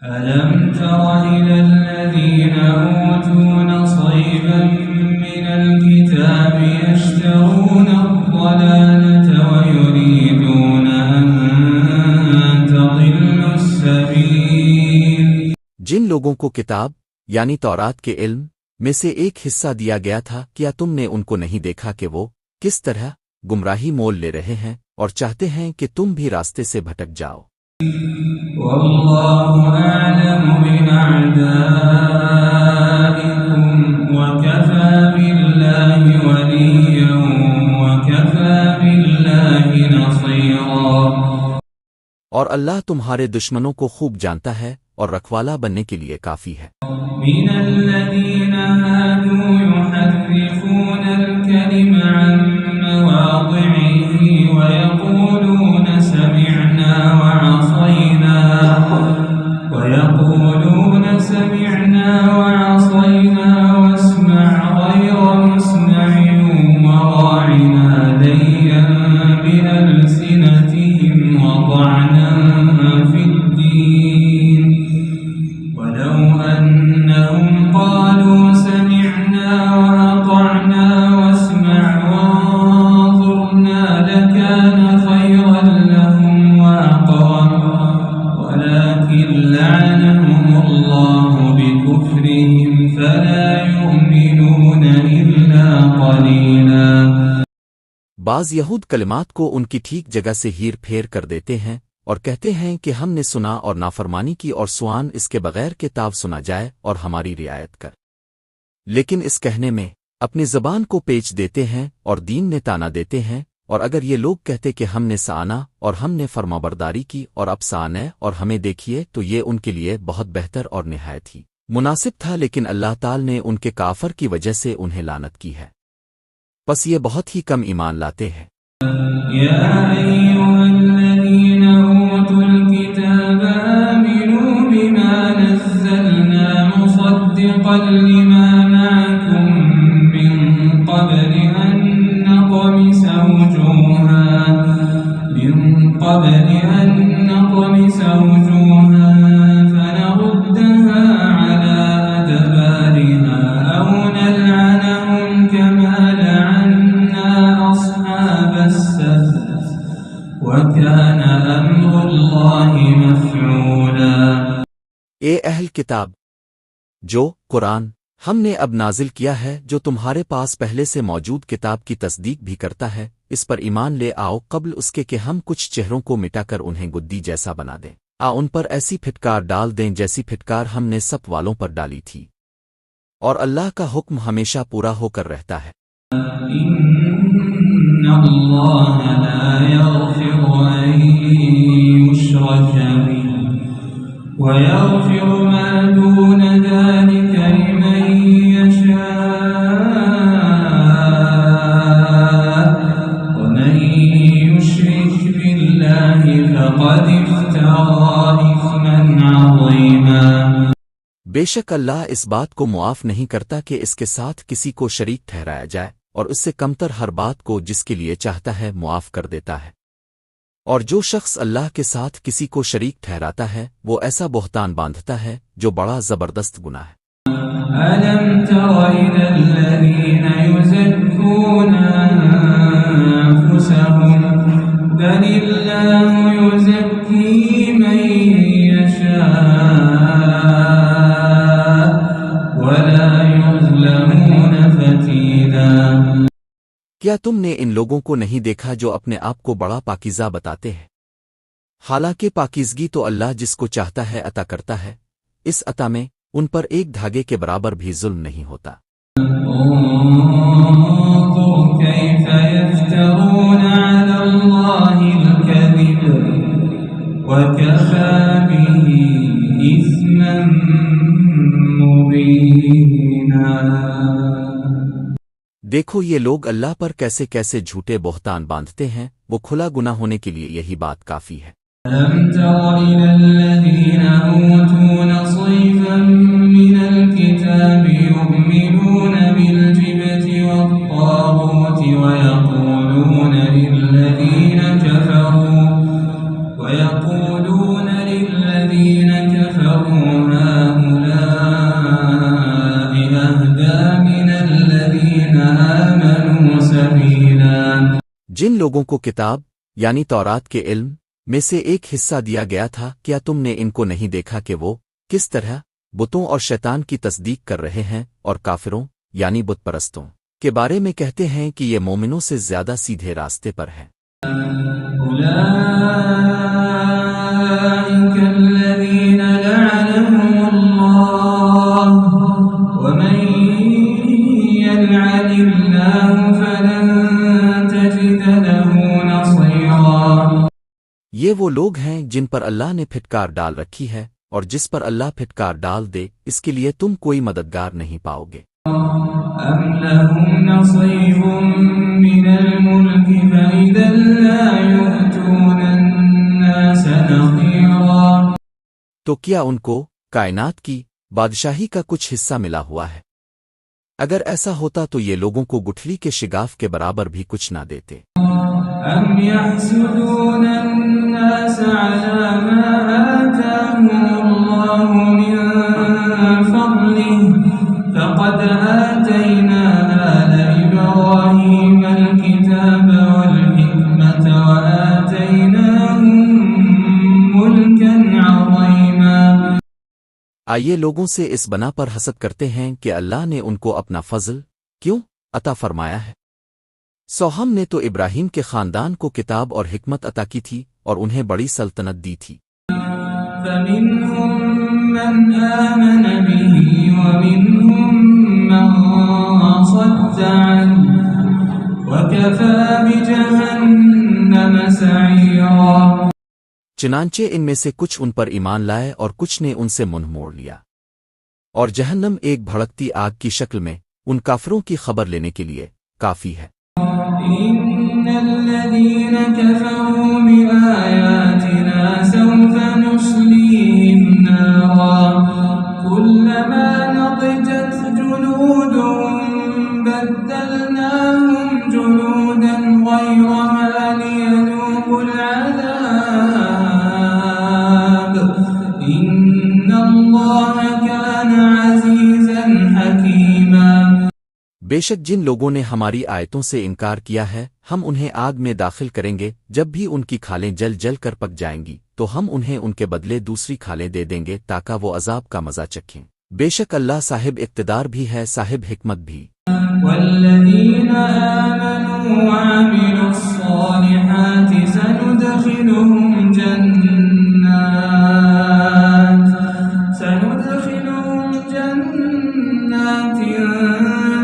ألم تر إلى الذين أوتوا نصيبا من الكتاب يشترون الضلالة ويريدون أن تضلوا السبيل۔ جن لوگوں کو کتاب یعنی تورات کے علم میں سے ایک حصہ دیا گیا تھا، کیا تم نے ان کو نہیں دیکھا کہ وہ کس طرح گمراہی مول لے رہے ہیں اور چاہتے ہیں کہ تم بھی راستے سے بھٹک جاؤ؟ والله أعلم بأعدائكم وكفى بالله وليا وكفى بالله نصيرا۔ اور اللہ تمہارے دشمنوں کو خوب جانتا ہے اور رکھوالا بننے کے لیے کافی ہے۔ من الذين هادوا يحرفون الكلم عن مواضعه ويقولون سمعنا وعصينا واسمع غير مسمع وراعنا ليا بألسنتهم وطعنا في الدين ولو أنهم قالوا سمعنا وأطعنا واسمع وانظرنا لكان خيرا لهم وأقوم ولكن لعنهم الله بكفرهم فلا يؤمنون إلا قليلا۔ بعض یہود کلمات کو ان کی ٹھیک جگہ سے ہیر پھیر کر دیتے ہیں اور کہتے ہیں کہ ہم نے سنا اور نافرمانی کی اور سوان اس کے بغیر کہ تاب سنا جائے اور ہماری رعایت کر، لیکن اس کہنے میں اپنی زبان کو پیچ دیتے ہیں اور دین نے تانا دیتے ہیں۔ اور اگر یہ لوگ کہتے کہ ہم نے سانا اور ہم نے فرمانبرداری کی اور اب سانے اور ہمیں دیکھیے تو یہ ان کے لیے بہت بہتر اور نہایت ہی مناسب تھا، لیکن اللہ تعالی نے ان کے کافر کی وجہ سے انہیں لعنت کی ہے، پس یہ بہت ہی کم ایمان لاتے ہیں۔ يا أيها الذين أوتوا الكتاب آمنوا بما نزلنا مصدقا لما معكم من قبل أن نطمس وجوها فنردها على أدبارها أو نلعنهم كما لعنا أصحاب السبت وكان أمر الله مفعولا۔ اے اہل کتاب، جو قرآن ہم نے اب نازل کیا ہے جو تمہارے پاس پہلے سے موجود کتاب کی تصدیق بھی کرتا ہے، اس پر ایمان لے آؤ قبل اس کے کہ ہم کچھ چہروں کو مٹا کر انہیں گدی جیسا بنا دیں، ان پر ایسی پھٹکار ڈال دیں جیسی پھٹکار ہم نے سب والوں پر ڈالی تھی، اور اللہ کا حکم ہمیشہ پورا ہو کر رہتا ہے۔ إن الله لا يغفر أن يشرك به ويغفر ما دون ذلك لمن يشاء ومن يشرك بالله فقد افترى إثما عظيما۔ بے شک اللہ اس بات کو معاف نہیں کرتا کہ اس کے ساتھ کسی کو شریک ٹھہرایا جائے، اور اس سے کمتر ہر بات کو جس کے لیے چاہتا ہے معاف کر دیتا ہے، اور جو شخص اللہ کے ساتھ کسی کو شریک ٹھہراتا ہے وہ ایسا بہتان باندھتا ہے جو بڑا زبردست گناہ ہے۔ أَلَمْ تَرَ إِلَى الَّذِينَ يُزَكُّونَ أَنفُسَهُم بَلِ اللَّهُ يُزَكِّي مَن يَشَاءُ وَلَا يُظْلَمُونَ فَتِيلًا۔ کیا تم نے ان لوگوں کو نہیں دیکھا جو اپنے آپ کو بڑا پاکیزہ بتاتے ہیں؟ حالانکہ پاکیزگی تو اللہ جس کو چاہتا ہے عطا کرتا ہے، اس عطا میں ان پر ایک دھاگے کے برابر بھی ظلم نہیں ہوتا۔ انظر كيف يفترون على الله الكذب وكفى به إثما مبينا۔ دیکھو یہ لوگ اللہ پر کیسے کیسے جھوٹے بہتان باندھتے ہیں، وہ کھلا گناہ ہونے کے لیے یہی بات کافی ہے۔ ألم تر إلى الذين أوتوا نصيبا من الكتاب يؤمنون بالجبت والطاغوت ويقولون للذين كفروا لوگوں کو کتاب یعنی تورات کے علم میں سے ایک حصہ دیا گیا تھا، کیا تم نے ان کو نہیں دیکھا کہ وہ کس طرح بتوں اور شیطان کی تصدیق کر رہے ہیں اور کافروں یعنی بت پرستوں کے بارے میں کہتے ہیں کہ یہ مومنوں سے زیادہ سیدھے راستے پر ہیں۔ أولئك الذين لعنهم الله ومن يلعن الله فلن تجد له نصيرا۔ یہ وہ لوگ ہیں جن پر اللہ نے پھٹکار ڈال رکھی ہے، اور جس پر اللہ پھٹکار ڈال دے اس کے لیے تم کوئی مددگار نہیں پاؤ گے۔ أم لهم نصيب من الملك فإذا لا يؤتون الناس نقيرا۔ تو کیا ان کو کائنات کی بادشاہی کا کچھ حصہ ملا ہوا ہے؟ اگر ایسا ہوتا تو یہ لوگوں کو گٹھلی کے شگاف کے برابر بھی کچھ نہ دیتے۔ أم يحسدون الناس على ما آتاهم الله من فضله فقد آتينا آل إبراهيم الكتاب والحكمة وآتيناهم ملكا عظيما۔ آئیے لوگوں سے اس بنا پر حسد کرتے ہیں کہ اللہ نے ان کو اپنا فضل کیوں عطا فرمایا ہے؟ سو ہم نے تو ابراہیم کے خاندان کو کتاب اور حکمت عطا کی تھی اور انہیں بڑی سلطنت دی تھی۔ فمنهم من آمن به ومنهم من صد عنه وكفى بجهنم سعيرا۔ چنانچہ ان میں سے کچھ ان پر ایمان لائے اور کچھ نے ان سے منہ موڑ لیا، اور جہنم ایک بھڑکتی آگ کی شکل میں ان کافروں کی خبر لینے کے لیے کافی ہے۔ إن الذين كفروا بآياتنا سوف نصليهم نارا كلما نضجت جلودهم بدلناهم جلودا غيرها ليذوقوا العذاب إن الله كان عزيزا حكيما۔ بے شک جن لوگوں نے ہماری آیتوں سے انکار کیا ہے ہم انہیں آگ میں داخل کریں گے، جب بھی ان کی کھالیں جل جل کر پک جائیں گی تو ہم انہیں ان کے بدلے دوسری کھالیں دے دیں گے تاکہ وہ عذاب کا مزہ چکھیں۔ بے شک اللہ صاحب اقتدار بھی ہے، صاحب حکمت بھی۔ والذين آمنوا وعملوا الصالحات سندخلهم جنات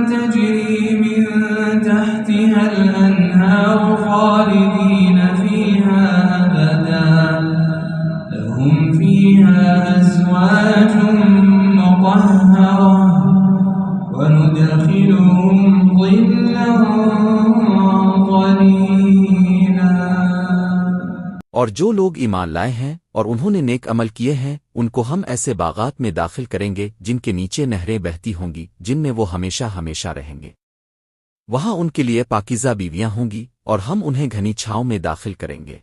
تجري من تحتها الأنهار خالدين فيها أبدا لهم فيها أزواج مطهرة وندخلهم ظلا ظليلا۔ اور جو لوگ ایمان لائے ہیں اور انہوں نے نیک عمل کیے ہیں ان کو ہم ایسے باغات میں داخل کریں گے جن کے نیچے نہریں بہتی ہوں گی، جن میں وہ ہمیشہ ہمیشہ رہیں گے۔ وہاں ان کے لیے پاکیزہ بیویاں ہوں گی اور ہم انہیں گھنی چھاؤں میں داخل کریں گے۔